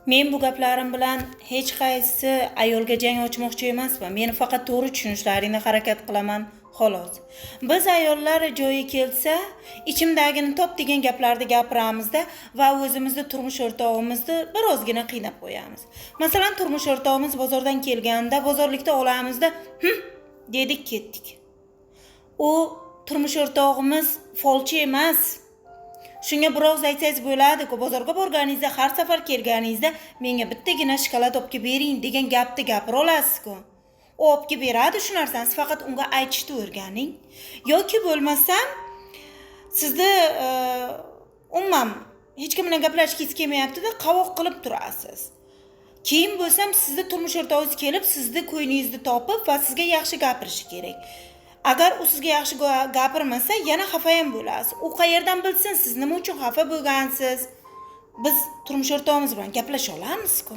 Men bu gaplarim bilan hech qaysi ayolga jang ochmoqchi emasman. Meni faqat to'g'ri tushunishlaringni harakat qilaman, xolos. Biz ayollar joyi kelsa, ichimdagini top degan gaplarni gapiramizda va o'zimizni turmush o'rtog'imizni birozgina qiynab qo'yamiz. Masalan, turmush o'rtog'imiz bozordan kelganda, bozorlikda olamizda, dedik ketdik. U turmush o'rtog'imiz folchi emas. Shunga biroz aytsangiz bo'ladi-ku, bozorga borganingizda, har safar kelganingizda menga bittagina shokolad olib bering degan gapni gapira olasiz-ku. U olib beradi shu narsani, siz faqat unga aytishni o'rganing. Yoki bo'lmasam sizni umuman hech kim bilan gaplashgingiz kelmayapti-da, qavoq qilib turasiz. Keyin bo'lsam sizni turmush o'rtog'ingiz kelib, sizni ko'nglingizni topib va sizga yaxshi gapirishi kerak. Agar u sizga yaxshi gapirmasa, yana xafa ham bo'lasiz. U qayerdan bilsin siz nima uchun xafa bo'lgansiz? Biz turmush o'rtog'imiz bilan gaplasha olamiz-ku.